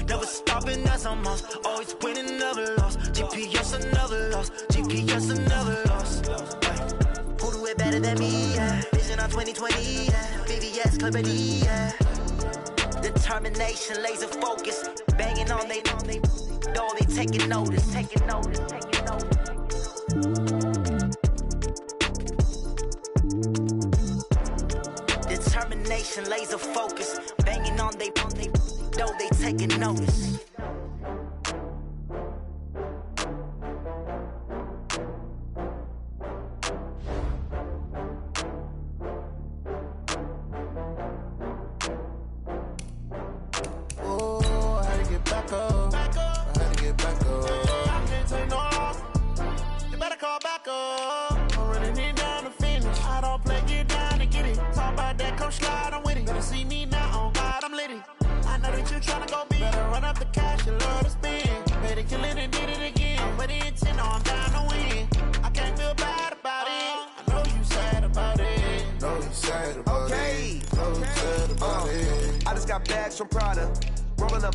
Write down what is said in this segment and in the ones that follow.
Never stopping, that's a must. Always winning, never lost. GPS, I never lost. GPS, I never lost. Who do it better than me, yeah? Vision on 2020, yeah. VVS, Clarity, yeah. Determination, laser focus. Banging on they door, they taking notice. Determination, laser focus. Banging on they door, they taking notice. I just got bags from Prada, rolling up.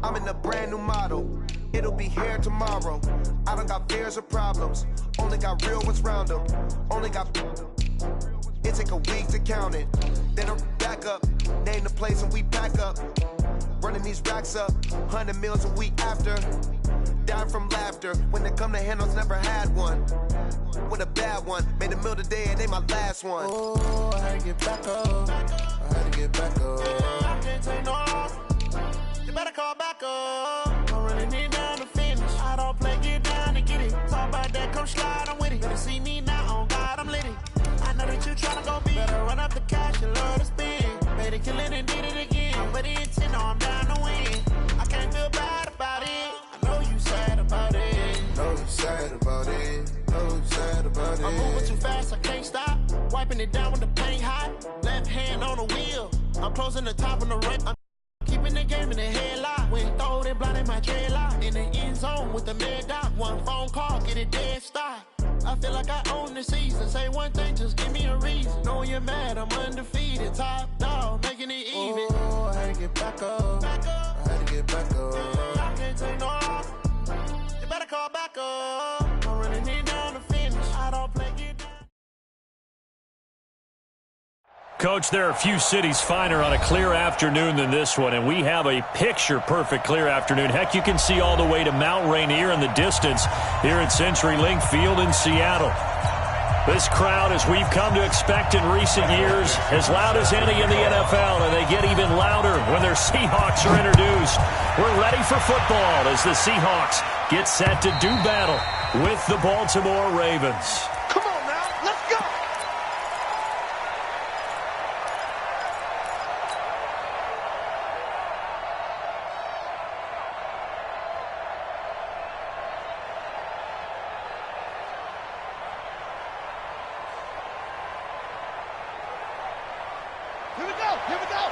I'm in a brand new model. It'll be here tomorrow. I don't got fears or problems. Only got real ones round them. Only got. It take a week to count it. Then I'm back up. Name the place and we pack up. Running these racks up. 100 meals a week after. Dying from laughter. When it come to handles, never had one. With a bad one. Made a meal today and they my last one. Oh, I had to get back up. I had to get back up. I can't take no loss. You better call back up. I'm running it down to finish. I don't play, get down to get it. Talk about that, come slide, I'm with it. Better see me now, on God, I'm litty. I know that you tryna go big. Better run up the cash, you love to spend. Made it, kill it, and did it again. But the intent, no, I'm down to win. I can't feel bad about it. I know you sad about it. Know you sad about it. Know you sad about it. I'm moving too fast, I can't stop. Wiping it down with the paint hot. Left hand on the wheel. I'm closing the top on the right. I'm keeping the game in the headlock. When throw it blind in my dreadlock. In the end zone with the mad dot. One phone call, get it dead stop. I feel like I own the season. Say one thing, just give me a reason. Knowing you're mad, I'm undefeated. Top dog, making it even. Oh, I had to get back up. I had to get back up. I can't take no loss. You better call back up. I'm running it down to finish. I don't play, get down. Coach, there are a few cities finer on a clear afternoon than this one, and we have a picture-perfect clear afternoon. Heck, you can see all the way to Mount Rainier in the distance here at CenturyLink Field in Seattle. This crowd, as we've come to expect in recent years, as loud as any in the NFL, and they get even louder when their Seahawks are introduced. We're ready for football as the Seahawks get set to do battle with the Baltimore Ravens. Come on now, let's go! Here we go! Here we go!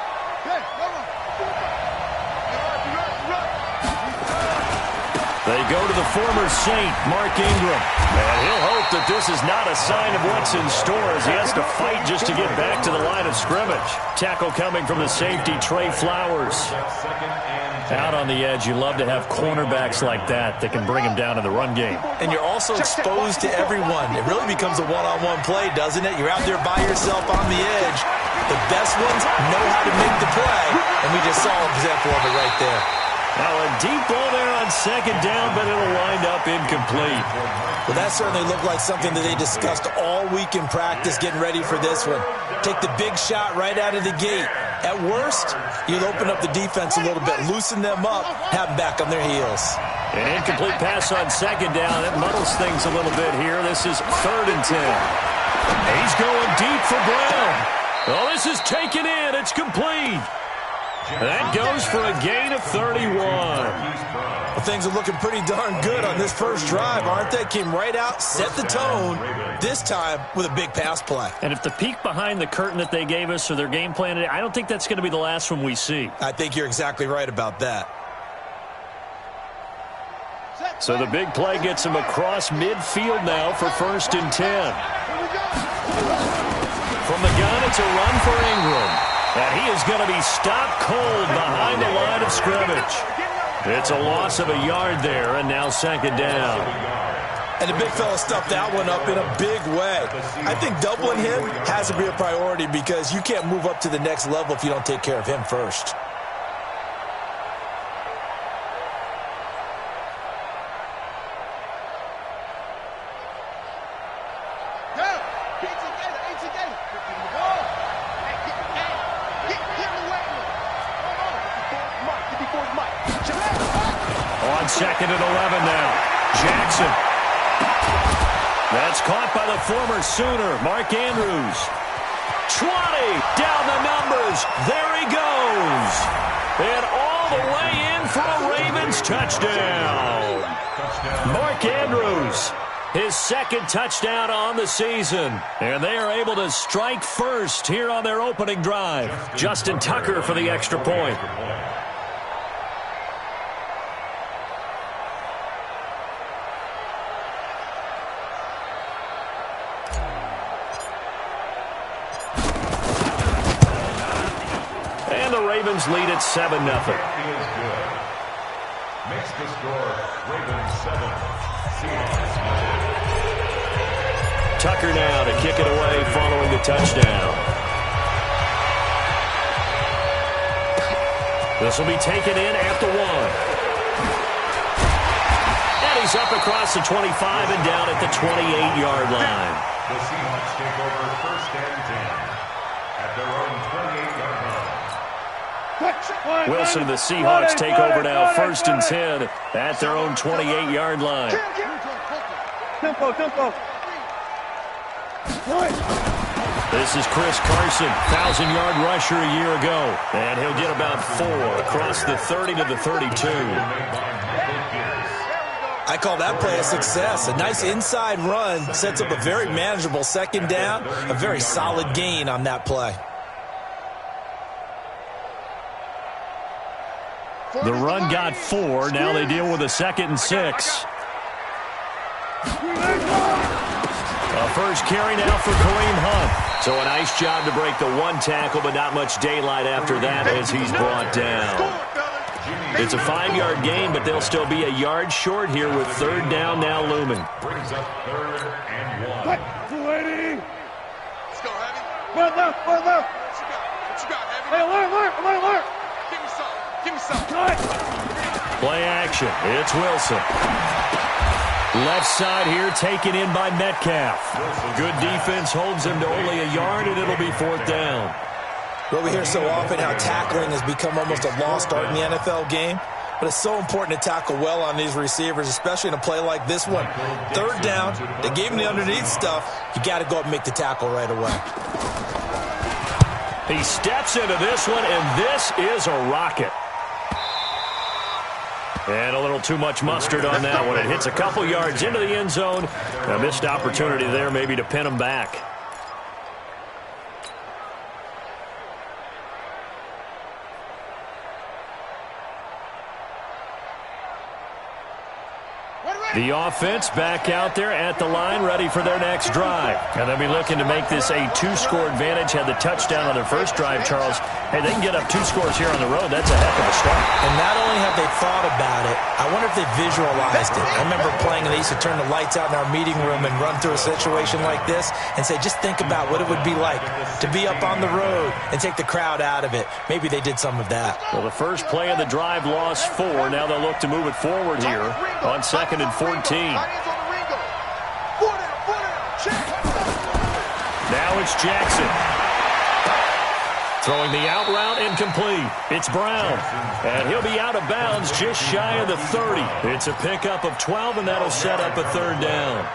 Hey, no run! They go to the former Saint, Mark Ingram. And he'll hope that this is not a sign of what's in store as he has to fight just to get back to the line of scrimmage. Tackle coming from the safety, Trey Flowers. Out on the edge, you love to have cornerbacks like that can bring him down in the run game. And you're also exposed to everyone. It really becomes a one-on-one play, doesn't it? You're out there by yourself on the edge. The best ones know how to make the play, and we just saw an example of it right there. Now a deep ball there on second down, but it'll wind up incomplete. Well, that certainly looked like something that they discussed all week in practice, getting ready for this one. Take the big shot right out of the gate. At worst, you'll open up the defense a little bit, loosen them up, have them back on their heels. An incomplete pass on second down. It muddles things a little bit here. This is 3rd and 10. He's going deep for Brown. Oh, this is taken in. It's complete. That goes for a gain of 31. Well, things are looking pretty darn good on this first drive, aren't they? Came right out, set the tone, this time with a big pass play. And if the peek behind the curtain that they gave us or their game plan today, I don't think that's going to be the last one we see. I think you're exactly right about that. So the big play gets him across midfield now for 1st and 10. From the gun, it's a run for Ingram. And he is going to be stopped cold behind the line of scrimmage. It's a loss of a yard there, and now second down. And the big fella stuffed that one up in a big way. I think doubling him has to be a priority because you can't move up to the next level if you don't take care of him first. On second and 11 now. Jackson. That's caught by the former Sooner, Mark Andrews. 20, down the numbers. There he goes. And all the way in for a Ravens touchdown. Mark Andrews, his second touchdown on the season. And they are able to strike first here on their opening drive. Justin Tucker for the extra point. Ravens lead at 7-0. Makes the score Ravens 7. Tucker now to kick it away following the touchdown. This will be taken in at the 1. And he's up across the 25 and down at the 28-yard line. The Seahawks take over first and 10 at their own 28-yard line. Wilson and the Seahawks take over now, first and 10 at their own 28-yard line. Tempo. This is Chris Carson, 1,000-yard rusher a year ago. And he'll get about 4 across the 30 to the 32. I call that play a success. A nice inside run sets up a very manageable second down, a very solid gain on that play. The run got 4. Now they deal with a 2nd and 6. A first carry now for Kareem Hunt. So a nice job to break the 1 tackle, but not much daylight after that as he's brought down. It's a 5-yard gain, but they'll still be a yard short here with third down now looming. Brings up 3rd and 1. Let's go, Heavy. One left. What you got, Heavy? Hey, alert. Give me some. Play action. It's Wilson. Left side here taken in by Metcalf. Good defense holds him to only a yard, and it'll be 4th down. Well, we hear so often how tackling has become almost a lost art in the NFL game. But it's so important to tackle well on these receivers, especially in a play like this one. Third down, they gave him the underneath stuff. You got to go up and make the tackle right away. He steps into this one, and this is a rocket. And a little too much mustard on that one. It hits a couple yards into the end zone. A missed opportunity there maybe to pin him back. The offense back out there at the line, ready for their next drive. And they'll be looking to make this a 2-score advantage. Had the touchdown on their first drive, Charles. Hey, they can get up 2 scores here on the road. That's a heck of a start. And not only have they thought about it, I wonder if they visualized it. I remember playing, and they used to turn the lights out in our meeting room and run through a situation like this and say, just think about what it would be like to be up on the road and take the crowd out of it. Maybe they did some of that. Well, the first play of the drive lost 4. Now they'll look to move it forward here on 2nd and 14. Now it's Jackson. Throwing the out route incomplete. It's Brown. And he'll be out of bounds just shy of the 30. It's a pickup of 12, and that'll set up a 3rd down.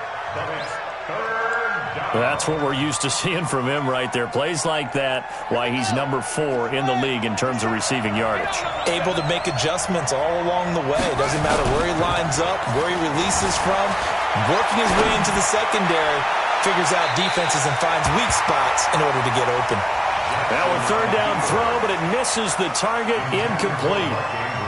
That's what we're used to seeing from him right there. Plays like that, why he's number 4 in the league in terms of receiving yardage. Able to make adjustments all along the way. Doesn't matter where he lines up, where he releases from. Working his way into the secondary, figures out defenses and finds weak spots in order to get open. Now a third down throw, but it misses the target, incomplete.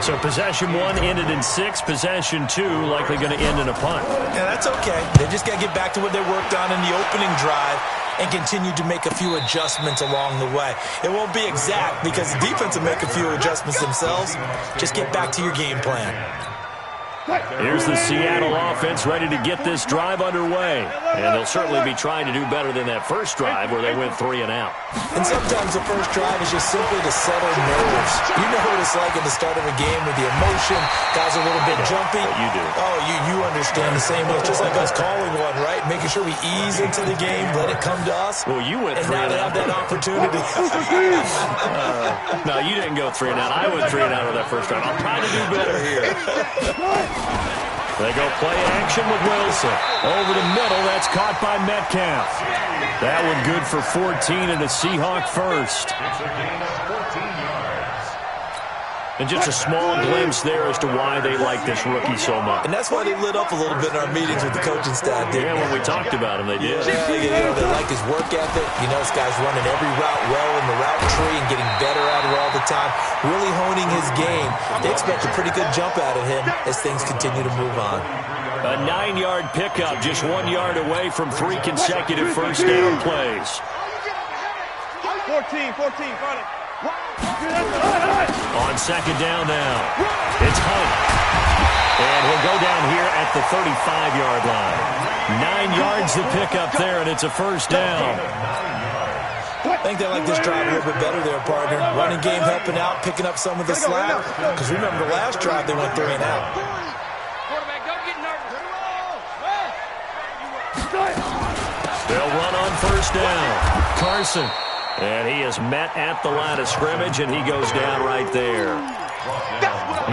So possession 1 ended in 6. Possession 2 likely going to end in a punt. Yeah, that's okay. They just got to get back to what they worked on in the opening drive and continue to make a few adjustments along the way. It won't be exact because the defense will make a few adjustments themselves. Just get back to your game plan. Here's the Seattle offense ready to get this drive underway. And they'll certainly be trying to do better than that first drive where they went 3 and out. And sometimes the first drive is just simply to settle nerves. You know what it's like at the start of a game with the emotion. Guys are a little bit jumpy. You do. Oh, you understand the same way. It's just like us calling one, right? Making sure we ease into the game, let it come to us. Well, you went 3 and now and they out. have that opportunity. No, you didn't go 3 and out. I went 3 and out of that first drive. I'm trying to do better here. They go play action with Wilson. Over the middle, that's caught by Metcalf. That one good for 14 and a Seahawk first. It's a gain of 14 yards. And just a small glimpse there as to why they like this rookie so much. And that's why they lit up a little bit in our meetings with the coaching staff, didn't Yeah, when we talked about him, they did. Yeah, they like his work ethic. You know, this guy's running every route well in the route tree and getting better at it all the time, really honing his game. They expect a pretty good jump out of him as things continue to move on. A 9-yard pickup, just 1 yard away from 3 consecutive first down plays. 14, got it. On second down now, it's Hunt. And he'll go down here at the 35-yard line. 9 yards to pick up there, and it's a first down. I think they like this drive a little bit better there, partner. Running game helping out, picking up some of the slack. Because remember, the last drive they went 3 and out. Quarterback, don't get nervous. They'll run on first down. Carson. And he is met at the line of scrimmage, and he goes down right there.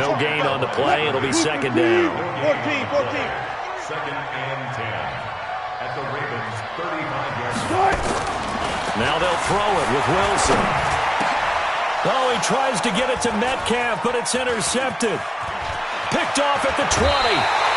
No gain on the play. It'll be second down. 14. Second and 10 at the Ravens' 35-yard line. Now they'll throw it with Wilson. Oh, he tries to get it to Metcalf, but it's intercepted. Picked off at the 20.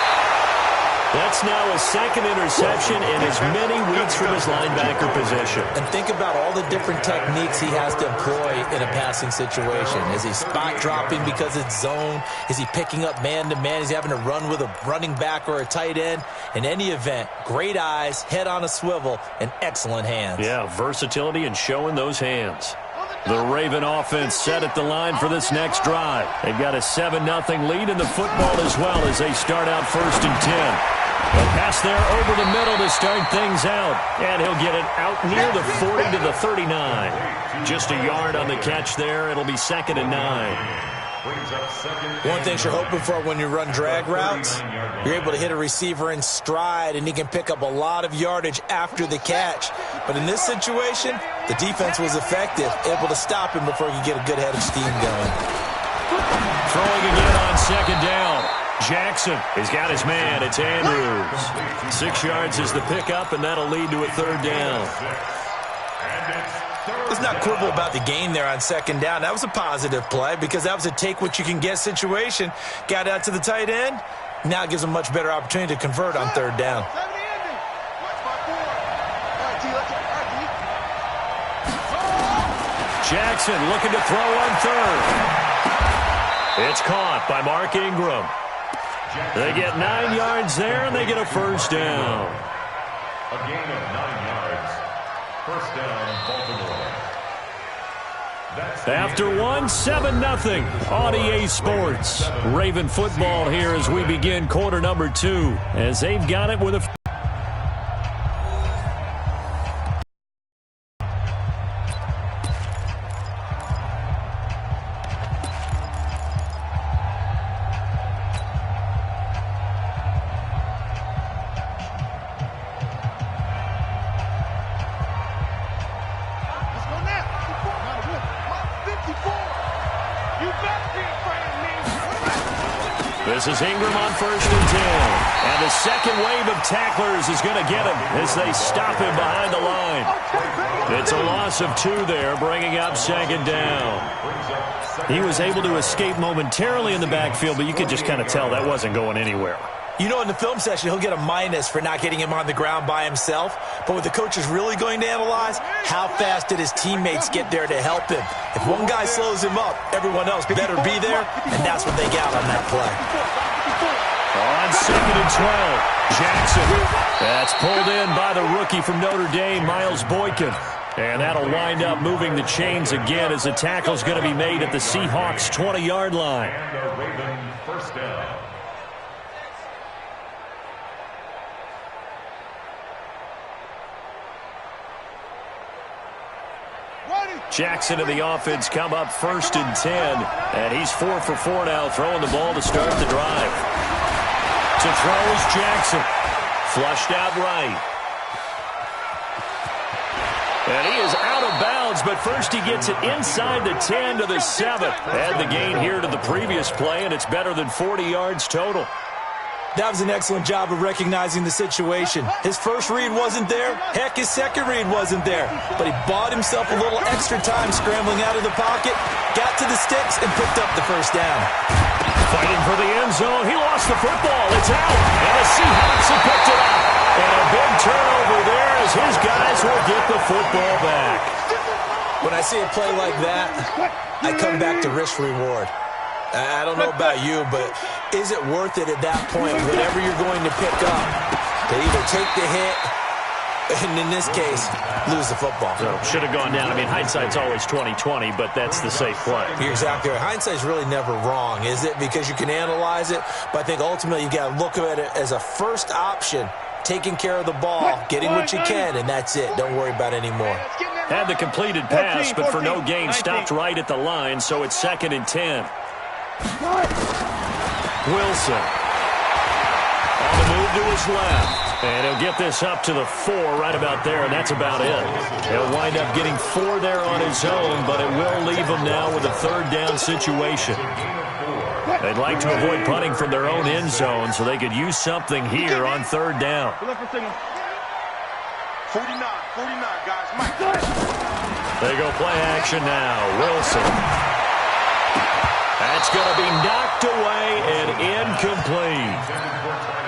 That's now his second interception in as many weeks from his linebacker position. And think about all the different techniques he has to employ in a passing situation. Is he spot dropping because it's zone? Is he picking up man-to-man? Is he having to run with a running back or a tight end? In any event, great eyes, head on a swivel, and excellent hands. Yeah, versatility and showing those hands. The Raven offense set at the line for this next drive. They've got a 7-0 lead in the football as well as they start out first and 10. A pass there over the middle to start things out. And he'll get it out near the 40 to the 39. Just a yard on the catch there. It'll be second and 9. One thing you're hoping for when you run drag routes, you're able to hit a receiver in stride, and he can pick up a lot of yardage after the catch. But in this situation, the defense was effective, able to stop him before he could get a good head of steam going. Throwing again on second down. Jackson has got his man. It's Andrews. 6 yards is the pickup, and that'll lead to a third down. Let's not quibble about the gain there on second down. That was a positive play because that was a take-what-you-can-get situation. Got out to the tight end. Now it gives him a much better opportunity to convert on third down. Jackson looking to throw on third. It's caught by Mark Ingram. They get 9 yards there, and they get a first down. A gain of 9 yards. First down, Baltimore. After 7-0 on EA Sports. Raven football here as we begin quarter number 2. As they've got it with a... This is Ingram on first and 10. And the second wave of tacklers is going to get him as they stop him behind the line. It's a loss of 2 there, bringing up second down. He was able to escape momentarily in the backfield, but you could just kind of tell that wasn't going anywhere. You know, in the film session, he'll get a minus for not getting him on the ground by himself. But what the coach is really going to analyze, how fast did his teammates get there to help him? If one guy slows him up, everyone else better be there, and that's what they got on that play. On 2nd and 12, Jackson. That's pulled in by the rookie from Notre Dame, Miles Boykin. And that'll wind up moving the chains again as the tackle's going to be made at the Seahawks' 20-yard line. And the Ravens first down. Jackson and the offense come up 1st and 10. And he's 4 for 4 now, throwing the ball to start the drive. To throw is Jackson. Flushed out right. And he is out of bounds, but first he gets it inside the 10 to the 7. Add the gain here to the previous play, and it's better than 40 yards total. That was an excellent job of recognizing the situation. His first read wasn't there. Heck, his second read wasn't there. But he bought himself a little extra time scrambling out of the pocket, got to the sticks, and picked up the first down. Fighting for the end zone. He lost the football. It's out. And the Seahawks have picked it up. And a big turnover there as his guys will get the football back. When I see a play like that, I come back to risk-reward. I don't know about you, but is it worth it at that point, whatever you're going to pick up, to either take the hit, and in this case, lose the football? So should have gone down. I mean, hindsight's always 20/20, but that's the safe play. You're exactly right. Hindsight's really never wrong, is it? Because you can analyze it, but I think ultimately you got to look at it as a first option, taking care of the ball, getting what you can, and that's it. Don't worry about any more. Had the completed pass, but for no gain, stopped right at the line, so it's 2nd and 10. Wilson on the move to his left, and he'll get this up to the 4 right about there, and that's about it. He'll wind up getting 4 there on his own, but it will leave him now with a 3rd down situation. They'd like to avoid punting from their own end zone, so they could use something here on 3rd down. 49, guys. They go play action now. Wilson. That's going to be knocked away and incomplete.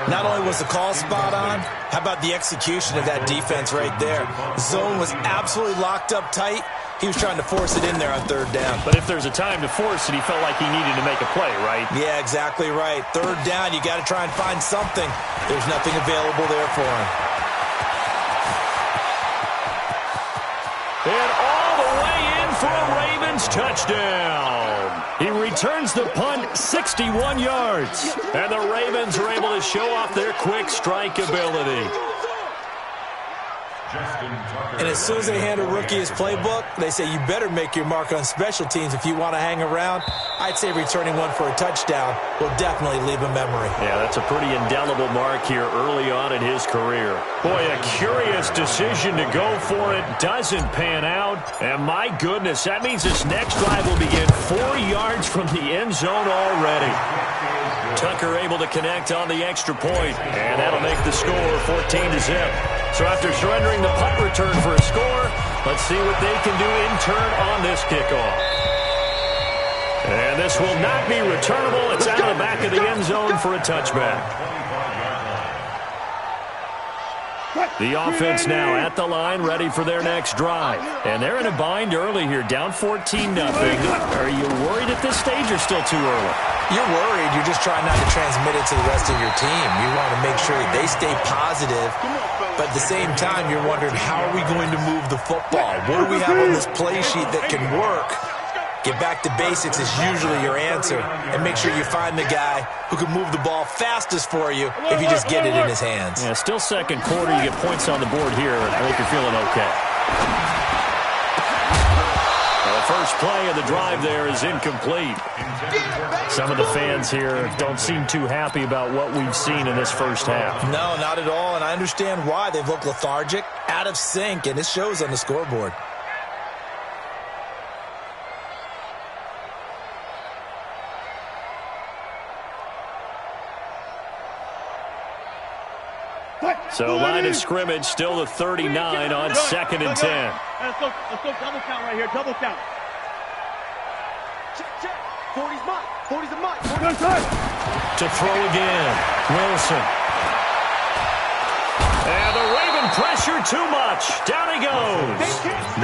Not only was the call spot on, how about the execution of that defense right there? The zone was absolutely locked up tight. He was trying to force it in there on 3rd down. But if there's a time to force it, he felt like he needed to make a play, right? Yeah, exactly right. 3rd down, you got to try and find something. There's nothing available there for him. And all the way in for a Ravens touchdown. He returns the punt 61 yards. And the Ravens are able to show off their quick strike ability. And as soon as they hand a rookie his playbook, they say you better make your mark on special teams if you want to hang around. I'd say returning one for a touchdown will definitely leave a memory. Yeah, that's a pretty indelible mark here early on in his career. Boy, a curious decision to go for it. Doesn't pan out. And my goodness, that means this next drive will begin 4 yards from the end zone already. Tucker able to connect on the extra point, and that'll make the score 14-0. So after surrendering the punt return for a score, let's see what they can do in turn on this kickoff. And this will not be returnable. It's out of the back of the end zone for a touchback. The offense now at the line, ready for their next drive. And they're in a bind early here, down 14-0. Are you worried at this stage or still too early? You're worried. You're just trying not to transmit it to the rest of your team. You want to make sure they stay positive. But at the same time, you're wondering, how are we going to move the football? What do we have on this play sheet that can work? Get back to basics is usually your answer. And make sure you find the guy who can move the ball fastest for you if you just get it in his hands. Yeah, still second quarter. You get points on the board here. I think you're feeling okay. The first play of the drive there is incomplete. Some of the fans here don't seem too happy about what we've seen in this first half. No, not at all, and I understand why. They've looked lethargic, out of sync, and it shows on the scoreboard. So line of scrimmage still the 39 on 2nd and 10. Let's go double count right here, double count. Check, check. 40's mine. To throw again. Wilson. And the Raven pressure too much. Down he goes.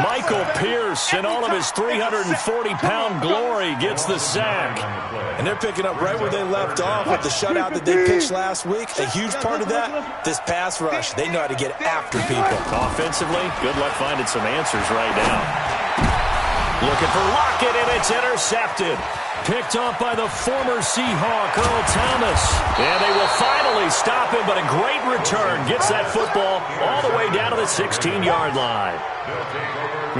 Michael Pierce, in all of his 340-pound glory, gets the sack. And they're picking up right where they left off with the shutout that they pitched last week. A huge part of that, this pass rush. They know how to get after people. Offensively, good luck finding some answers right now. Looking for Lockett, and it's intercepted. Picked off by the former Seahawk, Earl Thomas. And they will finally stop him, but a great return. Gets that football all the way down to the 16-yard line.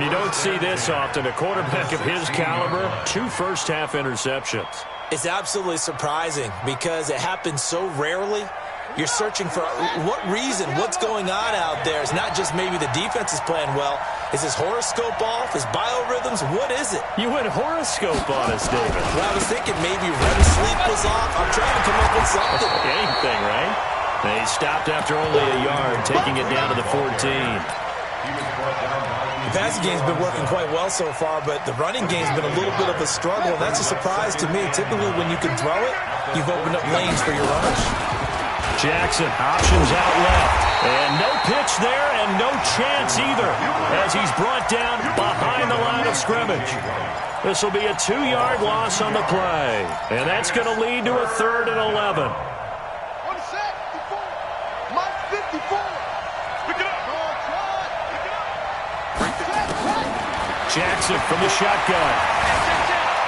You don't see this often. A quarterback of his caliber, 2 first-half interceptions. It's absolutely surprising because it happens so rarely. You're searching for what reason, what's going on out there. It's not just maybe the defense is playing well. Is his horoscope off? His biorhythms? What is it? You went horoscope on us, David. Well, I was thinking maybe REM sleep was off. I'm trying to come up with something. Anything, right? They stopped after only a yard, taking it down to the 14. The passing game's been working quite well so far, but the running game's been a little bit of a struggle, and that's a surprise to me. Typically, when you can throw it, you've opened up lanes for your runners. Jackson, options out left. And no pitch there and no chance either as he's brought down behind the line of scrimmage. This will be a 2-yard loss on the play. And that's going to lead to a 3rd and 11. On the set, 54. Mike 54. Pick it up. Jackson from the shotgun.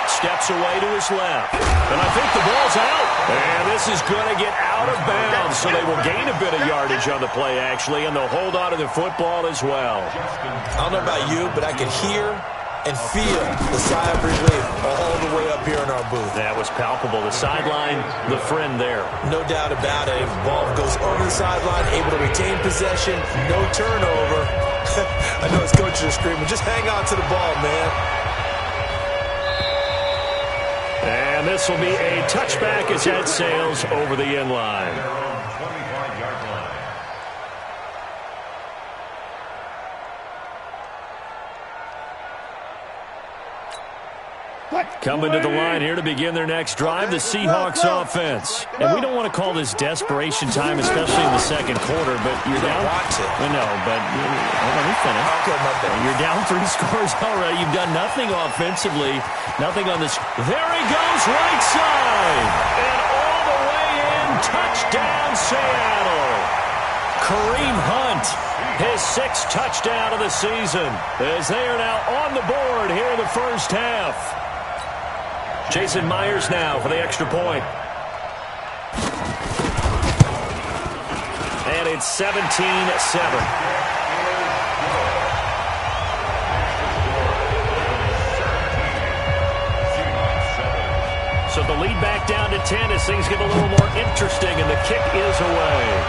Steps away to his left. And I think the ball's out. And this is going to get out of bounds, so they will gain a bit of yardage on the play, actually, and they'll hold on to the football as well. I don't know about you, but I could hear and feel the sigh of relief all the way up here in our booth. That was palpable. The sideline, the friend there. No doubt about it. Ball goes over the sideline, able to retain possession, no turnover. I know his coaches are screaming, just hang on to the ball, man. And this will be a touchback as that sails over the end line. Coming to the line here to begin their next drive, the Seahawks offense. And we don't want to call this desperation time, especially in the second quarter, but you're down. I know, but let me finish. You're down 3 scores already. You've done nothing offensively, nothing on this. There he goes, right side. And all the way in, touchdown Seattle. Kareem Hunt, his 6th touchdown of the season, as they are now on the board here in the first half. Jason Myers now for the extra point. And it's 17-7. So the lead back down to 10 as things get a little more interesting, and the kick is away.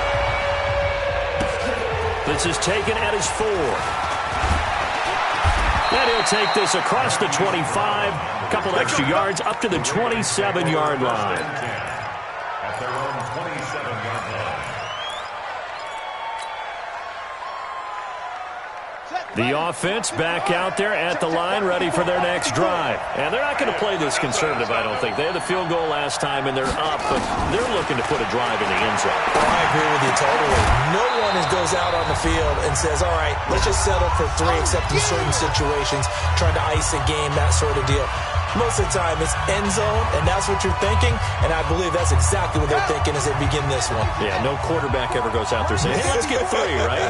This is taken at his 4. And he'll take this across the 25, a couple extra yards up to the 27-yard line. At their own 27-yard line. The offense back out there at the line, ready for their next drive. And they're not going to play this conservative, I don't think. They had the field goal last time, and they're up, but they're looking to put a drive in the end zone. I agree with you totally. No one goes out on the field and says, all right, let's just settle for 3, except in certain situations, trying to ice a game, that sort of deal. Most of the time, it's end zone, and that's what you're thinking, and I believe that's exactly what they're thinking as they begin this one. Yeah, no quarterback ever goes out there saying, hey, let's get 3, right?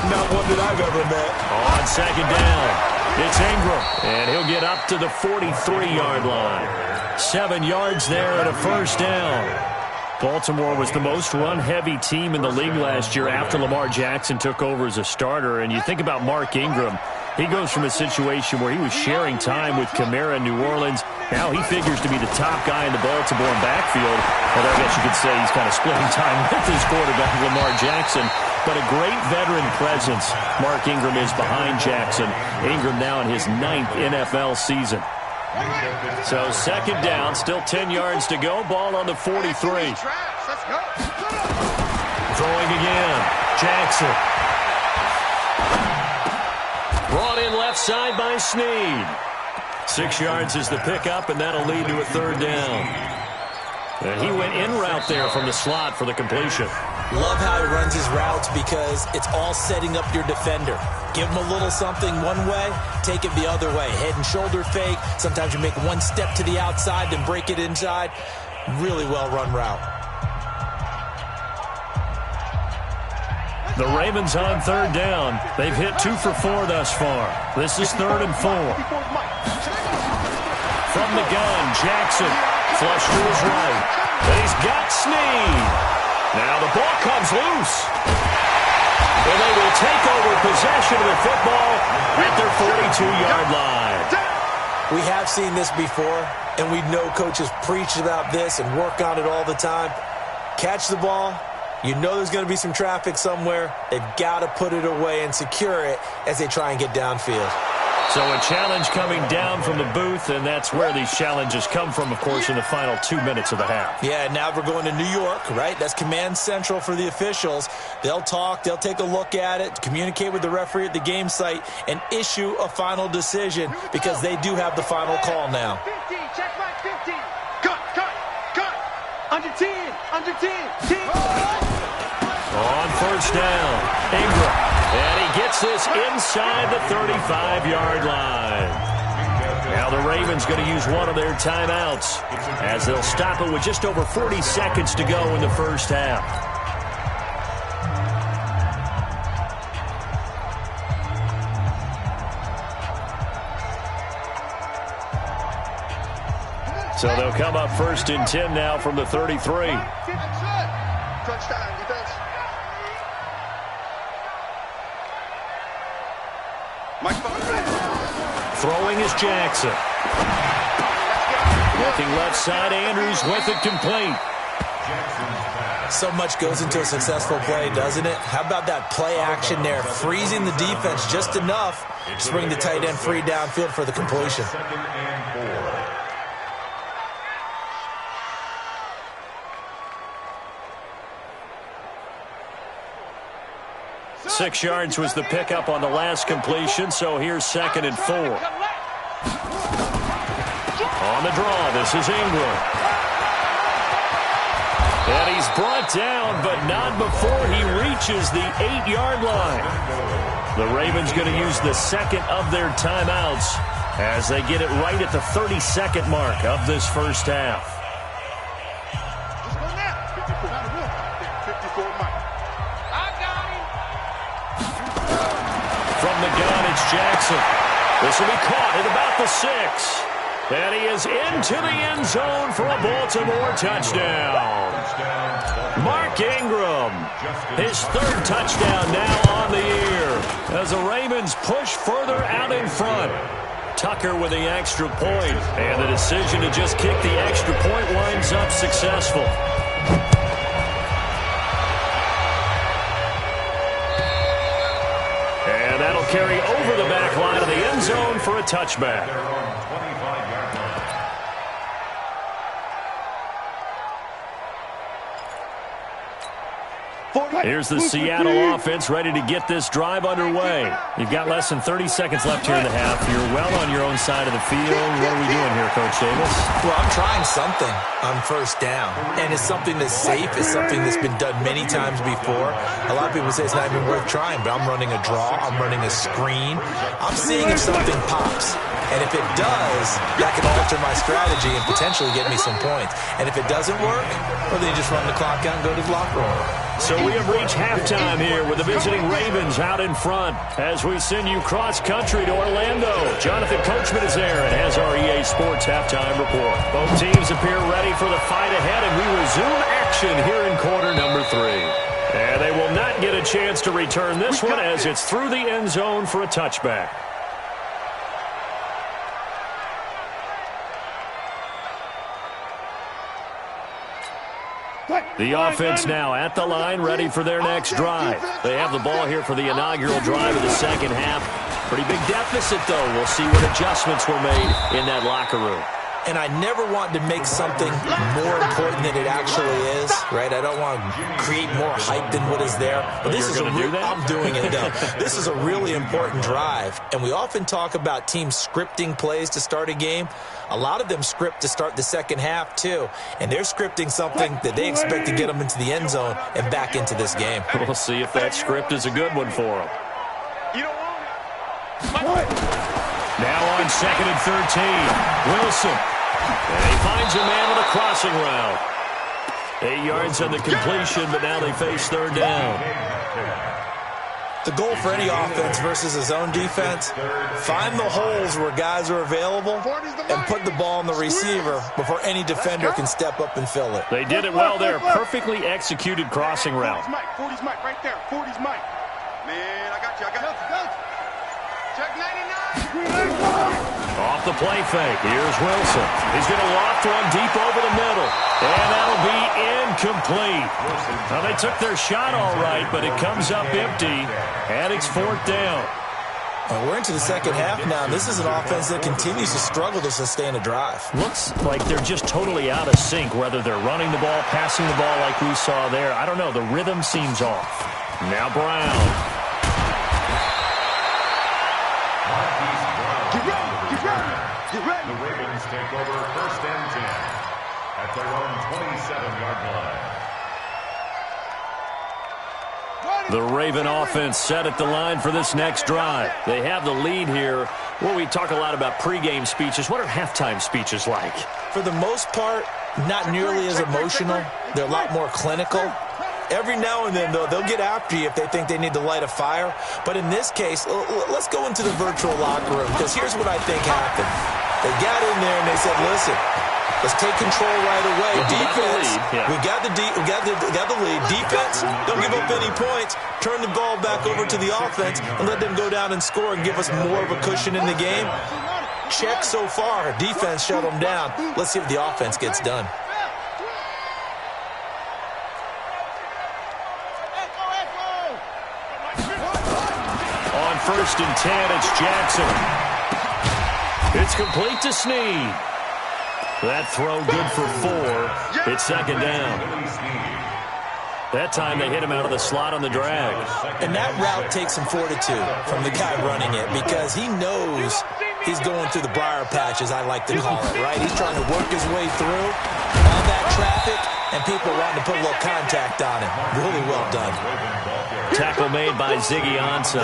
Not one that I've ever met. On second down, it's Ingram, and he'll get up to the 43-yard line. 7 yards there and a first down. Baltimore was the most run-heavy team in the league last year after Lamar Jackson took over as a starter, and you think about Mark Ingram. He goes from a situation where he was sharing time with Kamara in New Orleans. Now he figures to be the top guy in the Baltimore backfield. Although I guess you could say he's kind of splitting time with his quarterback, Lamar Jackson. But a great veteran presence. Mark Ingram is behind Jackson. Ingram now in his 9th NFL season. So second down, still 10 yards to go. Ball on the 43. Throwing again. Jackson. Brought in left side by Snead. 6 yards is the pickup, and that'll lead to a 3rd down. And he went in route there from the slot for the completion. Love how he runs his routes because it's all setting up your defender. Give him a little something one way, take it the other way. Head and shoulder fake. Sometimes you make one step to the outside, then break it inside. Really well-run route. The Ravens on 3rd down. They've hit 2 for 4 thus far. This is 3rd and 4. From the gun, Jackson. Flush to his right. He's got Snead. Now the ball comes loose. And they will take over possession of the football at their 42-yard line. We have seen this before, and we know coaches preach about this and work on it all the time. Catch the ball. You know there's going to be some traffic somewhere. They've got to put it away and secure it as they try and get downfield. So a challenge coming down from the booth, and that's where these challenges come from, of course, in the final 2 minutes of the half. Yeah, now we're going to New York, right? That's command central for the officials. They'll talk, they'll take a look at it, communicate with the referee at the game site, and issue a final decision because they do have the final call now. 15, check my 15. Cut. Under 10, under 10, 10. On 1st down, Ingram. And he gets this inside the 35-yard line. Now the Ravens going to use one of their timeouts as they'll stop it with just over 40 seconds to go in the first half. So they'll come up 1st and 10 now from the 33. Touchdown, defense. Throwing is Jackson. Looking left side, Andrews with it complete. So much goes into a successful play, doesn't it? How about that play action there? Freezing the defense just enough to bring the tight end free downfield for the completion. 6 yards was the pickup on the last completion, so here's 2nd and 4. On the draw, this is Ingram. And he's brought down, but not before he reaches the 8-yard line. The Ravens going to use the 2nd of their timeouts as they get it right at the 32nd mark of this first half. From the gun, it's Jackson. This will be caught at about the 6. And he is into the end zone for a Baltimore touchdown. Mark Ingram, his 3rd touchdown now on the year as the Ravens push further out in front. Tucker with the extra point, and the decision to just kick the extra point winds up successful. And that'll carry over the back line of the end zone for a touchback. Here's the Seattle offense ready to get this drive underway. You've got less than 30 seconds left here in the half. You're well on your own side of the field. What are we doing here, Coach Davis? Well, I'm trying something on 1st down. And it's something that's safe. It's something that's been done many times before. A lot of people say it's not even worth trying, but I'm running a draw. I'm running a screen. I'm seeing if something pops. And if it does, that can alter my strategy and potentially get me some points. And if it doesn't work, well, then you just run the clock out and go to the locker room. So we have reached halftime here with the visiting Ravens out in front as we send you cross-country to Orlando. Jonathan Coachman is there and has our EA Sports halftime report. Both teams appear ready for the fight ahead, and we resume action here in quarter number 3. And they will not get a chance to return this one as it's through the end zone for a touchback. The offense now at the line, ready for their next drive. They have the ball here for the inaugural drive of the second half. Pretty big deficit, though. We'll see what adjustments were made in that locker room. and I never want to make something more important than it actually is, right? I don't want to create more hype than what is there. But this is I'm doing it, though. This is a really important drive, and we often talk about teams scripting plays to start a game. A lot of them script to start the second half, too, and they're scripting something that they expect to get them into the end zone and back into this game. We'll see if that script is a good one for them. You don't want it. Now on 2nd and 13, Wilson. And he finds a man on a crossing route. 8 yards on the completion, but now they face 3rd down. The goal for any offense versus his own defense, find the holes where guys are available and put the ball on the receiver before any defender can step up and fill it. They did it well there. Perfectly executed crossing route. 40's Mike right there. 40's Mike. Man, I got you. Check 99. Off the play fake. Here's Wilson. He's going to loft one deep over the middle. And that'll be incomplete. Now, they took their shot all right, but it comes up empty. And it's 4th down. Well, we're into the second half now. This is an offense that continues to struggle to sustain a drive. Looks like they're just totally out of sync, whether they're running the ball, passing the ball like we saw there. I don't know. The rhythm seems off. Now Brown. The Ravens take over 1st and 10 at their own 27-yard line. The Raven offense set at the line for this next drive. They have the lead here. Well, we talk a lot about pregame speeches. What are halftime speeches like? For the most part, not nearly as emotional. They're a lot more clinical. Every now and then, though, they'll get after you if they think they need to light a fire. But in this case, let's go into the virtual locker room, because here's what I think happened. They got in there and they said, listen, let's take control right away. Defense, we got the lead. Defense, don't give up any points. Turn the ball back over to the offense and let them go down and score and give us more of a cushion in the game. Check so far. Defense shut them down. Let's see if the offense gets done. On 1st and 10, it's Jackson. It's complete to Snead. That throw good for 4. It's 2nd down. That time they hit him out of the slot on the drag. And that route takes some fortitude from the guy running it, because he knows he's going through the briar patch, as I like to call it, right? He's trying to work his way through all that traffic, and people wanting to put a little contact on him. Really well done. Tackle made by Ziggy Ansah.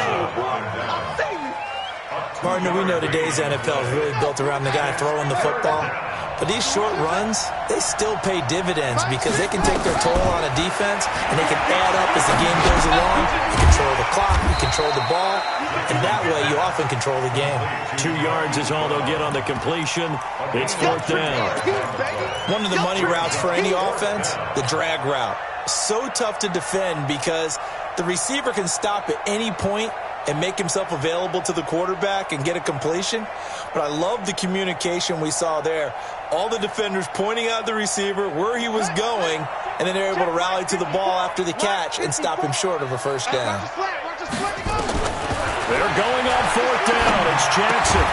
Partner, we know today's NFL is really built around the guy throwing the football. But these short runs, they still pay dividends, because they can take their toll on a defense, and they can add up as the game goes along. You control the clock, you control the ball, and that way you often control the game. 2 yards is all they'll get on the completion. It's 4th down. One of the money routes for any offense, the drag route. So tough to defend, because the receiver can stop at any point and make himself available to the quarterback and get a completion. But I love the communication we saw there. All the defenders pointing out the receiver, where he was going, and then they're able to rally to the ball after the catch and stop him short of a 1st down. They're going on 4th down. It's Jackson.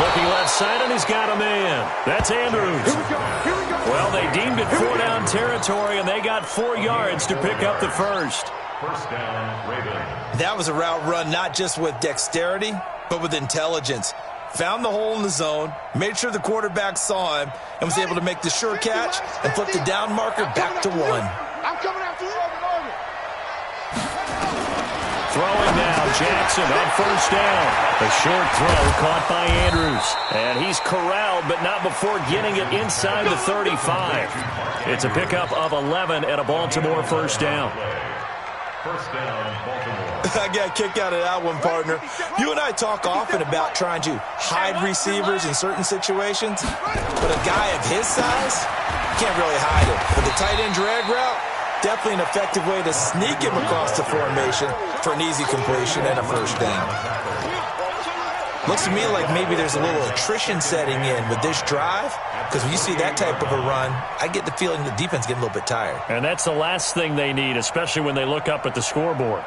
Looking left side, and he's got a man. That's Andrews. Well, they deemed it 4-down territory, and they got 4 yards to pick up the 1st. 1st down, Ravens. That was a route run not just with dexterity, but with intelligence. Found the hole in the zone, made sure the quarterback saw him, and was able to make the sure catch and flip the down marker back to 1. I'm coming after you. Throwing now, Jackson on 1st down. A short throw caught by Andrews. And he's corralled, but not before getting it inside the 35. It's a pickup of 11 and a Baltimore 1st down. 1st down, Baltimore. I got a kick out of that one, partner. You and I talk often about trying to hide receivers in certain situations, but a guy of his size can't really hide it. But the tight end drag route, definitely an effective way to sneak him across the formation for an easy completion and a 1st down. Looks to me like maybe there's a little attrition setting in with this drive, because when you see that type of a run, I get the feeling the defense getting a little bit tired. And that's the last thing they need, especially when they look up at the scoreboard.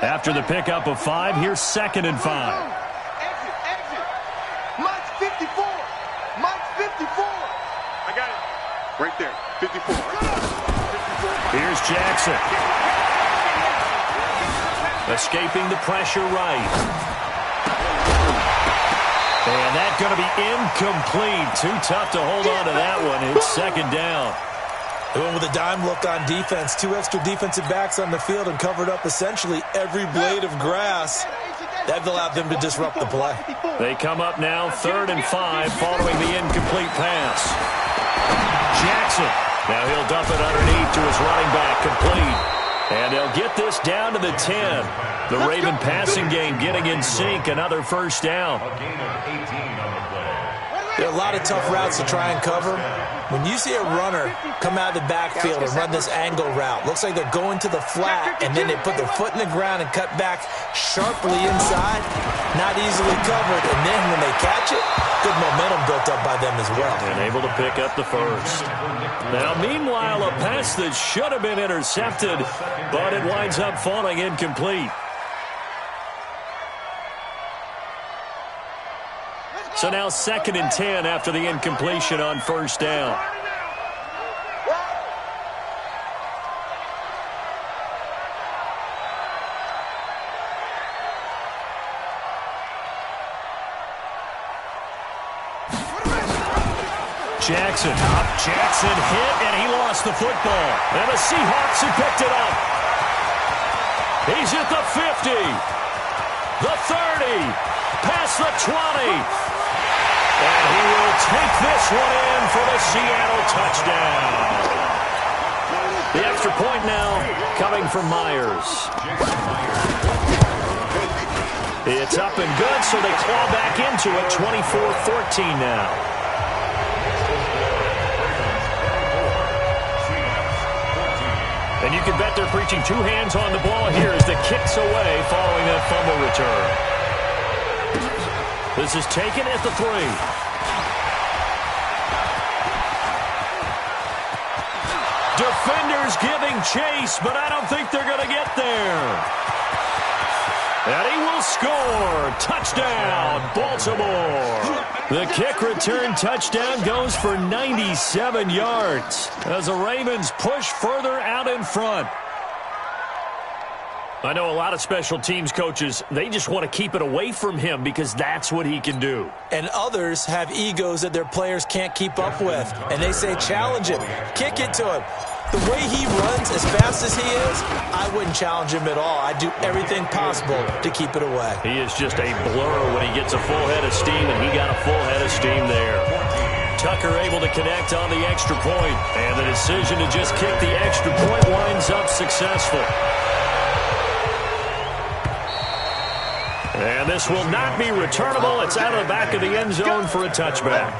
After the pickup of 5, here's 2nd and 5. Right there, 54. Here's Jackson. Escaping the pressure right. And that's going to be incomplete. Too tough to hold on to that one. It's second down. They went with a dime look on defense. 2 extra defensive backs on the field and covered up essentially every blade of grass. That allowed them to disrupt the play. They come up now 3rd and 5 following the incomplete pass. Jackson. Now he'll dump it underneath to his running back. Complete. And they'll get this down to the 10. The Raven passing game getting in sync. Another first down. A gain of 18 on the play. There are a lot of tough routes to try and cover. When you see a runner come out of the backfield and run this angle route, looks like they're going to the flat, and then they put their foot in the ground and cut back sharply inside. Not easily covered, and then when they catch it, good momentum built up by them as well. And able to pick up the first. Now, meanwhile, a pass that should have been intercepted, but it winds up falling incomplete. So now 2nd and 10 after the incompletion on first down. Jackson hit, and he lost the football. And the Seahawks have picked it up. He's at the 50, the 30, past the 20. And he will take this one in for the Seattle touchdown. The extra point now coming from Myers. It's up and good, so they claw back into it, 24-14 now. And you can bet they're preaching 2 hands on the ball here as the kick's away following that fumble return. This is taken at the 3. Defenders giving chase, but I don't think they're going to get there. And he will score. Touchdown, Baltimore. The kick return touchdown goes for 97 yards as the Ravens push further out in front. I know a lot of special teams coaches, they just want to keep it away from him because that's what he can do. And others have egos that their players can't keep up with. And they say, challenge him, kick it to him. The way he runs as fast as he is, I wouldn't challenge him at all. I'd do everything possible to keep it away. He is just a blur when he gets a full head of steam, and he got a full head of steam there. Tucker able to connect on the extra point, and the decision to just kick the extra point winds up successful. And this will not be returnable. It's out of the back of the end zone for a touchback.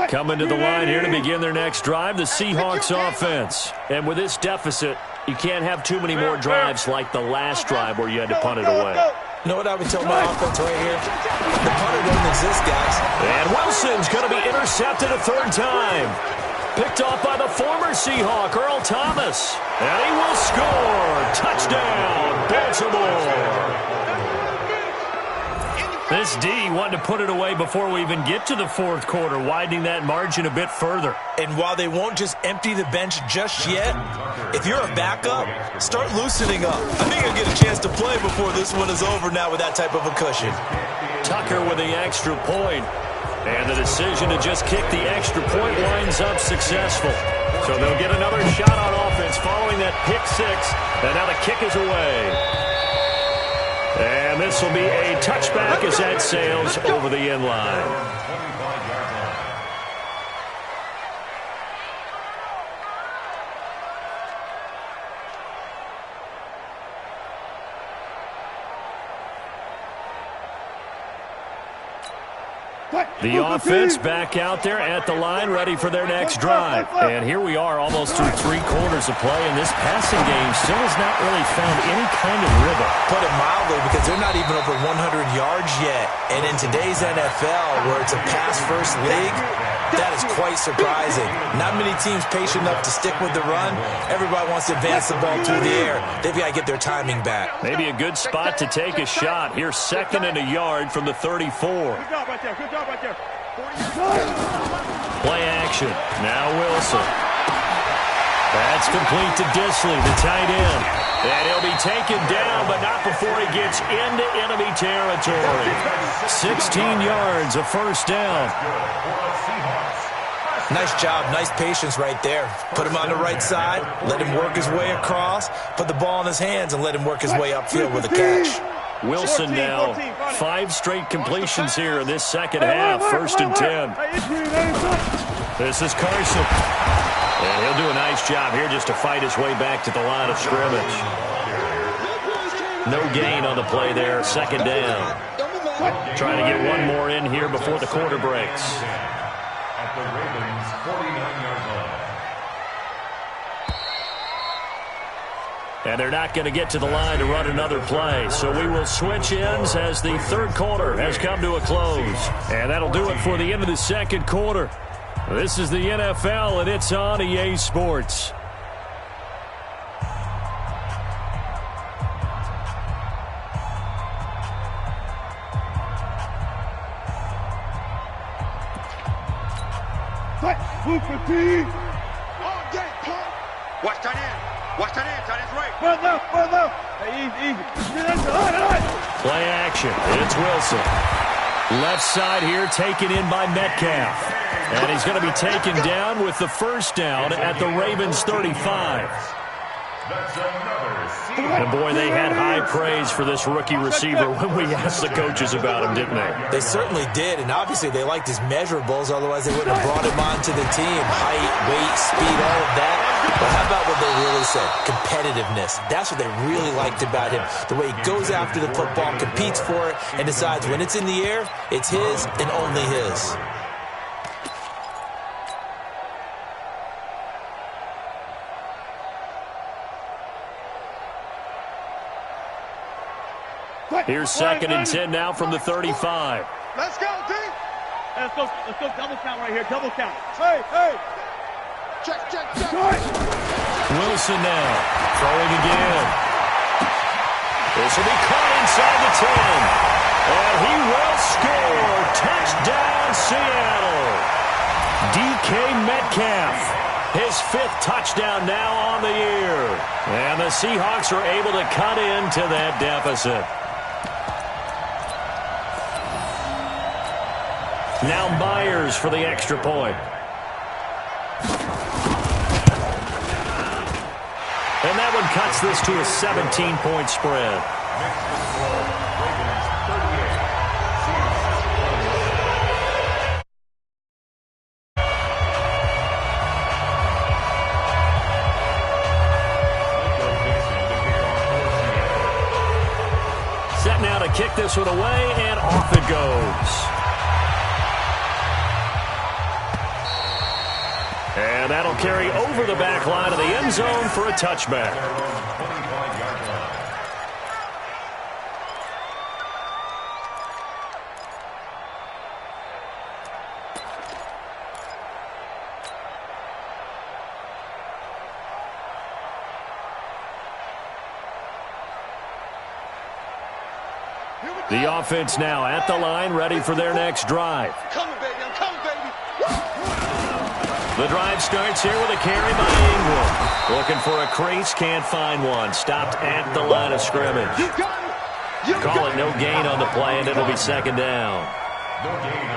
Coming to the line here to begin their next drive, the Seahawks offense. And with this deficit, you can't have too many more drives like the last drive where you had to punt it away. You know what I would tell my offense right here? The punter doesn't exist, guys. And Wilson's going to be intercepted a 3rd time. Picked off by the former Seahawk, Earl Thomas. And he will score. Touchdown, Baltimore. This D wanted to put it away before we even get to the 4th quarter, widening that margin a bit further. And while they won't just empty the bench just yet, if you're a backup, start loosening up. I think you'll get a chance to play before this one is over now with that type of a cushion. Tucker with the extra point. And the decision to just kick the extra point winds up successful. So they'll get another shot on offense following that pick 6. And now the kick is away. And this will be a touchback as that sails over the end line. The offense back out there at the line, ready for their next drive. And here we are almost through 3 quarters of play, and this passing game still has not really found any kind of rhythm. Put it mildly, because they're not even over 100 yards yet. And in today's NFL, where it's a pass-first league, that is quite surprising. Not many teams patient enough to stick with the run. Everybody wants to advance the ball through the air. They've got to get their timing back. Maybe a good spot to take a shot. Here's 2nd and a yard from the 34. Good job right there. Good job right there. Play action. Now Wilson. That's complete to Disley, the tight end. And he'll be taken down, but not before he gets into enemy territory. 16 yards, a first down. Nice job, nice patience right there. Put him on the right side, let him work his way across, put the ball in his hands, and let him work his way upfield with a catch. Wilson now, 5 straight completions here in this second half. 1st and 10. This is Carson. And he'll do a nice job here just to fight his way back to the line of scrimmage. No gain on the play there. 2nd down. Trying to get one more in here before the quarter breaks. At the Ravens' 49-yard line. And they're not going to get to the line to run another play. So we will switch ends as the 3rd quarter has come to a close. And that'll do it for the end of the 2nd quarter. This is the NFL, and it's on EA Sports. Watch tight end. Watch tight end. Tight end's right. Run left. Hey, easy. Play action. It's Wilson. Left side here taken in by Metcalf. And he's going to be taken down with the first down at the Ravens 35. That's another season. And boy, they had high praise for this rookie receiver when we asked the coaches about him, didn't they? They certainly did, and obviously they liked his measurables, otherwise they wouldn't have brought him onto the team. Height, weight, speed, all of that. But how about what they really said? Competitiveness. That's what they really liked about him. The way he goes after the football, competes for it, and decides when it's in the air, it's his and only his. Here's 2nd and 10 now from the 35. Let's go, D. Let's go double count right here. Double count. Hey. Check. Wilson now throwing again. This will be caught inside the 10. And he will score. Touchdown, Seattle. DK Metcalf. His 5th touchdown now on the year. And the Seahawks are able to cut into that deficit. Now Myers for the extra point. And that one cuts this to a 17-point spread. Set now to kick this one away, and off it goes. And that'll carry over the back line of the end zone for a touchback. The offense now at the line, ready for their next drive. I'm coming, baby. The drive starts here with a carry by Ingram. Looking for a crease, can't find one. Stopped at the line of scrimmage. Call it no gain on the play, and it'll be 2nd down.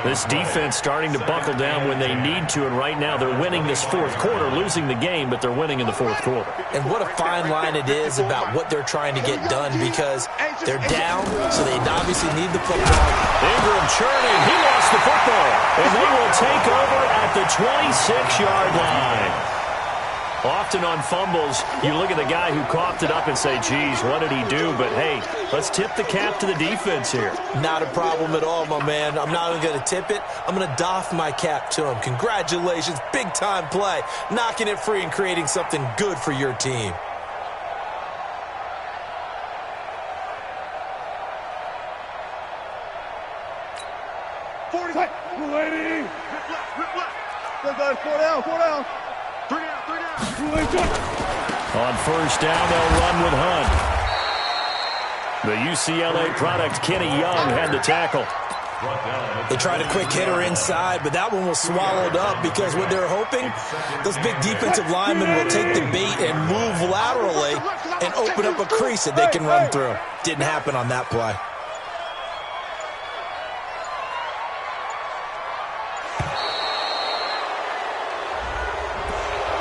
This defense starting to buckle down when they need to, and right now they're winning this 4th quarter, losing the game, but they're winning in the 4th quarter. And what a fine line it is about what they're trying to get done, because they're down, so they obviously need the football. Ingram churning. He lost the football, and they will take over at the 26-yard line. Often on fumbles, you look at the guy who coughed it up and say, geez, what did he do? But, hey, let's tip the cap to the defense here. Not a problem at all, my man. I'm not even going to tip it. I'm going to doff my cap to him. Congratulations. Big-time play. Knocking it free and creating something good for your team. On first down, they'll run with Hunt. The UCLA product, Kenny Young, had the tackle. They tried a quick hitter inside, but that one was swallowed up because what they're hoping, those big defensive linemen will take the bait and move laterally and open up a crease that they can run through. Didn't happen on that play.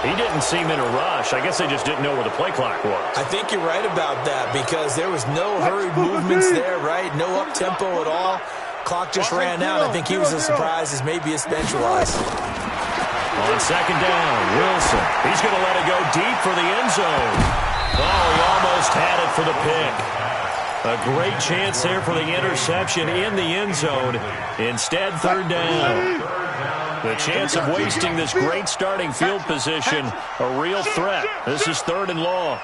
He didn't seem in a rush. I guess they just didn't know where the play clock was. I think you're right about that because there was no hurried movements there, right? No up-tempo at all. Clock just ran out. I think he was as surprised as maybe his bench was. On second down, Wilson. He's going to let it go deep for the end zone. Oh, he almost had it for the pick. A great chance there for the interception in the end zone. Instead, third down. The chance of wasting this great starting field position, a real threat. This is 3rd and long.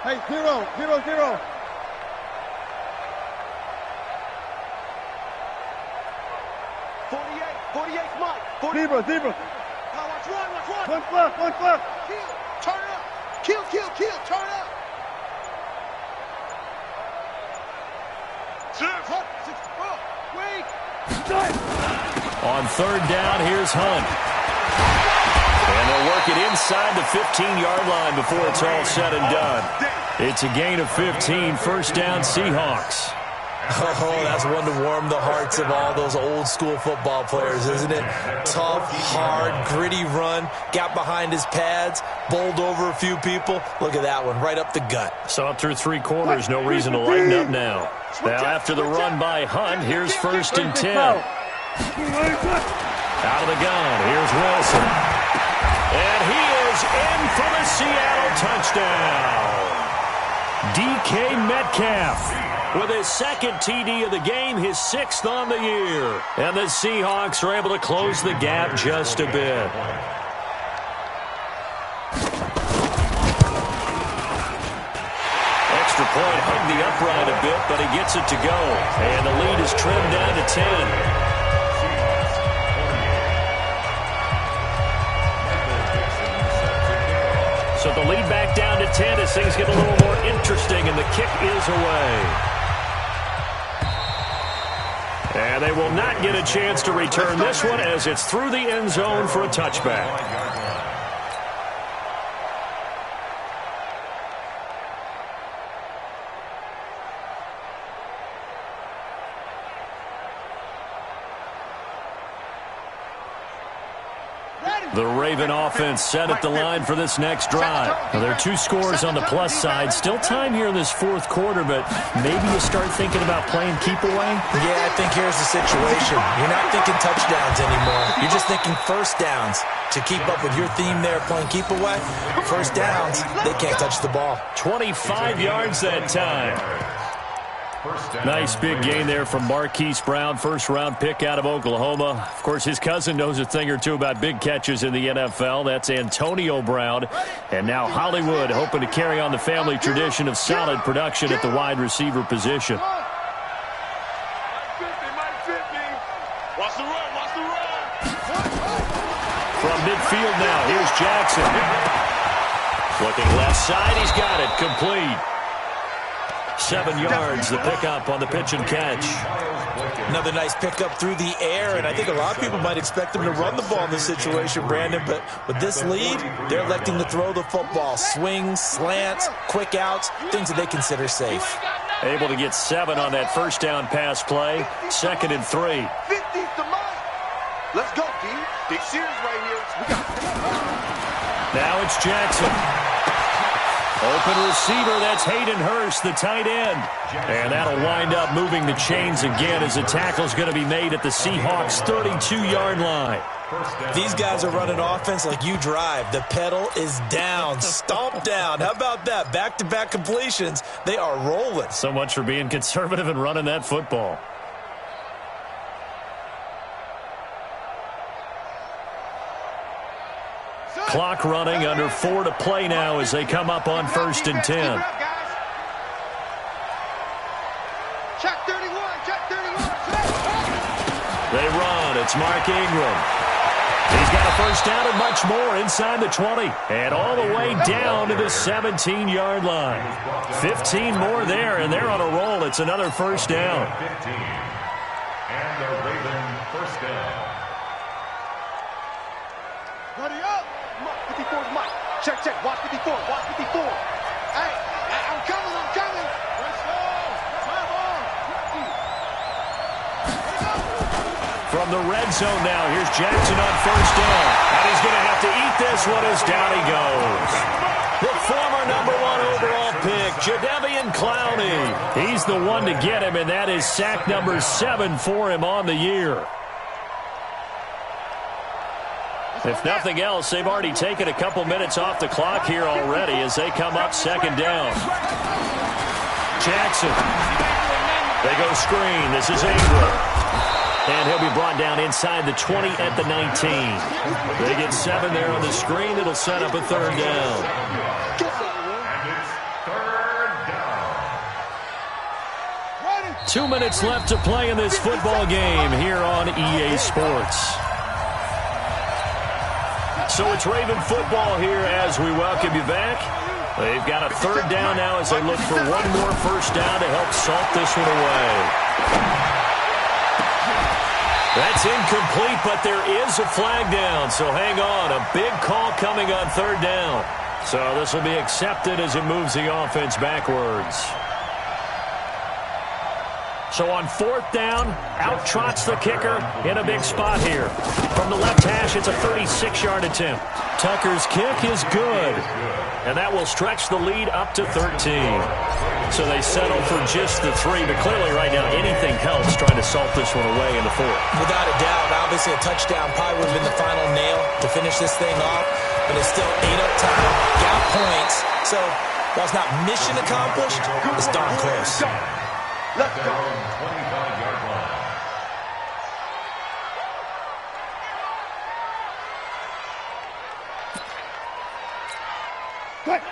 Hey, 0, 0, 0. Zebra. Watch one. One left. Kill, turn up. Kill, turn up. On third down, here's Hunt. And they'll work it inside the 15-yard line before it's all said and done. It's a gain of 15, first down Seahawks. Oh, that's one to warm the hearts of all those old-school football players, isn't it? Tough, hard, gritty run, got behind his pads, bowled over a few people. Look at that one, right up the gut. So up through 3 quarters, no reason to lighten up now. Now after the run by Hunt, here's 1st and 10. Out of the gun, here's Wilson. And he is in for the Seattle touchdown. DK Metcalf with his 2nd TD of the game, his 6th on the year. And the Seahawks are able to close the gap just a bit. Extra point hugged the upright a bit, but he gets it to go. And the lead is trimmed down to 10. So the lead back down to 10 as things get a little more interesting, and the kick is away. And they will not get a chance to return this one as it's through the end zone for a touchback. The Raven offense set at the line for this next drive. Now, there are 2 scores on the plus side. Still time here in this 4th quarter, but maybe you start thinking about playing keep away? Yeah, I think here's the situation. You're not thinking touchdowns anymore. You're just thinking first downs. To keep up with your theme there, playing keep away, first downs, they can't touch the ball. 25 yards that time. Nice big gain there from Marquise Brown, 1st-round pick out of Oklahoma. Of course, his cousin knows a thing or two about big catches in the NFL. That's Antonio Brown. And now Hollywood hoping to carry on the family tradition of solid production at the wide receiver position. Watch the run. From midfield now, here's Jackson. Looking left side, he's got it, complete. 7 yards, the pickup on the pitch and catch. Another nice pickup through the air, and I think a lot of people might expect them to run the ball in this situation, Brandon, but with this lead, they're electing to throw the football. Swings, slants, quick outs, things that they consider safe. Able to get 7 on that 1st down pass play. 2nd and 3. 50's the money. Let's go, D. Big series right here. We got it. Now it's Jackson. Open receiver, that's Hayden Hurst, the tight end. And that'll wind up moving the chains again as the tackle's going to be made at the Seahawks' 32-yard line. These guys are running offense like you drive. The pedal is down, stomped down. How about that? Back-to-back completions. They are rolling. So much for being conservative and running that football. Clock running, under 4 to play now as they come up on 1st and 10. Check 31, check 31. They run. It's Mark Ingram. He's got a first down and much more inside the 20. And all the way down to the 17-yard line. 15 more there, and they're on a roll. It's another first down. 15. And the Ravens first down. Ready up. 54 is Mike. Check, check. Watch 54. Watch 54. Hey, I'm coming. I'm coming. Let's go. Come on. From the red zone now, here's Jackson on first down. And he's going to have to eat this one as down he goes. The former #1 overall pick, Jadeveon Clowney. He's the one to get him, and that is sack number 7 for him on the year. If nothing else, they've already taken a couple minutes off the clock here already as they come up 2nd down. Jackson. They go screen. This is Ingram. And he'll be brought down inside the 20 at the 19. They get 7 there on the screen. It'll set up a 3rd down. And it's 3rd down. 2 minutes left to play in this football game here on EA Sports. So it's Raven football here as we welcome you back. They've got a 3rd down now as they look for one more first down to help salt this one away. That's incomplete, but there is a flag down, so hang on. A big call coming on 3rd down. So this will be accepted as it moves the offense backwards. So on 4th down, out trots the kicker in a big spot here. From the left hash, it's a 36-yard attempt. Tucker's kick is good. And that will stretch the lead up to 13. So they settle for just the 3. But clearly right now, anything helps trying to salt this one away in the 4th. Without a doubt, obviously a touchdown probably would have been the final nail to finish this thing off. But it's still 8 up time, got points. So while it's not mission accomplished, it's darn close. Let's go. 25-yard line.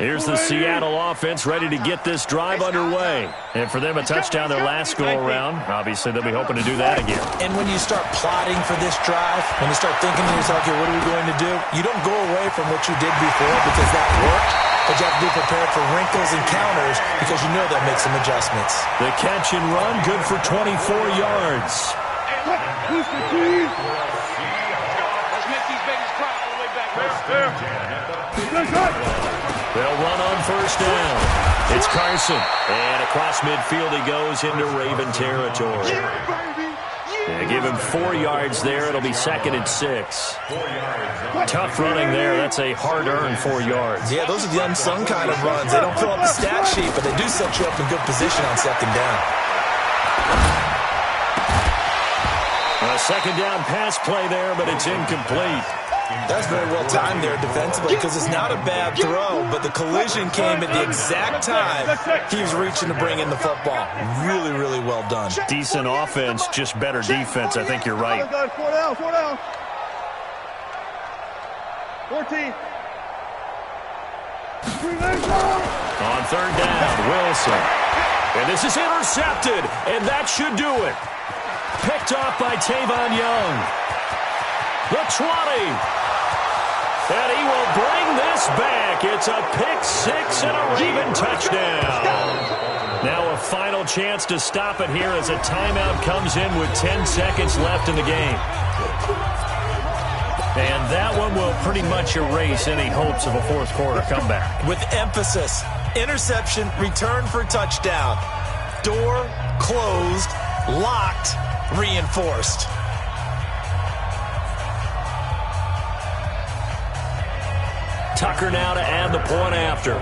Here's the Seattle offense ready to get this drive underway. And for them, a touchdown their last go-around. Obviously, they'll be hoping to do that again. And when you start plotting for this drive, when you start thinking to yourself, okay, what are we going to do? You don't go away from what you did before because that worked. But you have to be prepared for wrinkles and counters because you know they'll make some adjustments. The catch and run, good for 24 yards. Let's make these babies cry all the way back. They'll run on first down. It's Carson. And across midfield he goes into Raven territory. They give him 4 yards there. It'll be 2nd and 6. Tough running there. That's a hard-earned 4 yards. Yeah, those are the unsung kind of runs. They don't fill up the stat sheet, but they do set you up in good position on 2nd down. A 2nd down pass play there, but it's incomplete. That's very well timed there defensively because it's not a bad throw, but the collision came at the exact time he was reaching to bring in the football. Really, really well done. Decent offense, just better defense. I think you're right. 4 down, 4 down. 14. On 3rd down, Wilson. And this is intercepted, and that should do it. Picked off by Tavon Young. The 20. And he will bring this back. It's a pick-6 and a Raven touchdown. Now a final chance to stop it here as a timeout comes in with 10 seconds left in the game. And that one will pretty much erase any hopes of a 4th quarter comeback. With emphasis, interception, return for touchdown. Door closed, locked, reinforced. Tucker now to add the point after.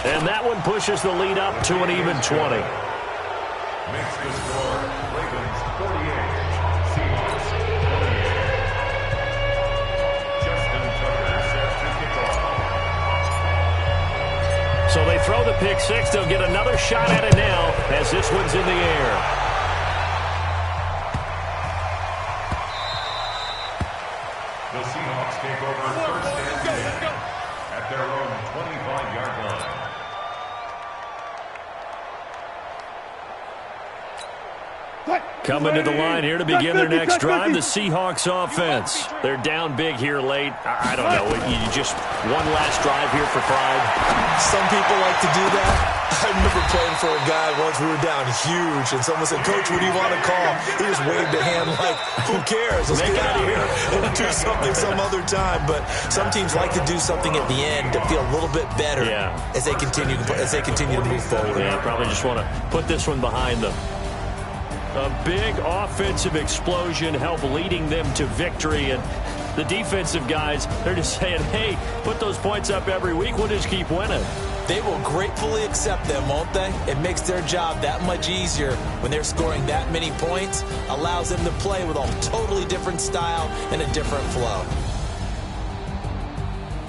And that one pushes the lead up to an even 20. Makes the score, Ravens 48, Seahawks 28. Justin Tucker set to kick off. So they throw the pick six. They'll get another shot at it now as this one's in the air. The Seahawks take over first and 10 at their own 25-yard line. Coming to the line here to begin their next drive, the Seahawks offense. They're down big here late. I don't know. You just one last drive here for pride. Some people like to do that. I remember playing for a guy once. We were down huge, and someone said, "Coach, what do you want to call?" He just waved a hand like, "Who cares? Let's get out of here and do something some other time." But some teams like to do something at the end to feel a little bit better as they continue to move forward. Yeah, probably just want to put this one behind them. A big offensive explosion helped leading them to victory, and the defensive guys, they're just saying, hey, put those points up every week, we'll just keep winning. They will gratefully accept them, won't they? It makes their job that much easier when they're scoring that many points, allows them to play with a totally different style and a different flow.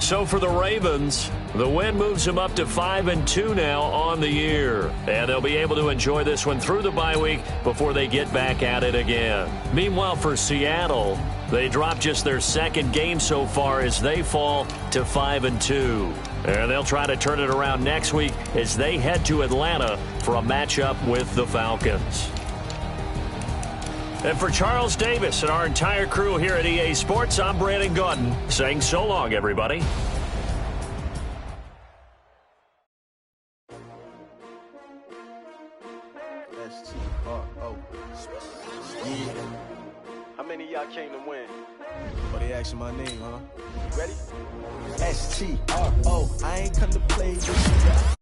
So for the Ravens, the win moves them up to 5-2 now on the year. And they'll be able to enjoy this one through the bye week before they get back at it again. Meanwhile, for Seattle, they dropped just their second game so far as they fall to 5-2. And they'll try to turn it around next week as they head to Atlanta for a matchup with the Falcons. And for Charles Davis and our entire crew here at EA Sports, I'm Brandon Gaudin saying so long, everybody. Yeah. How many of y'all came to win? Oh, they asking my name, huh? Ready? STRO. I ain't come to play with you.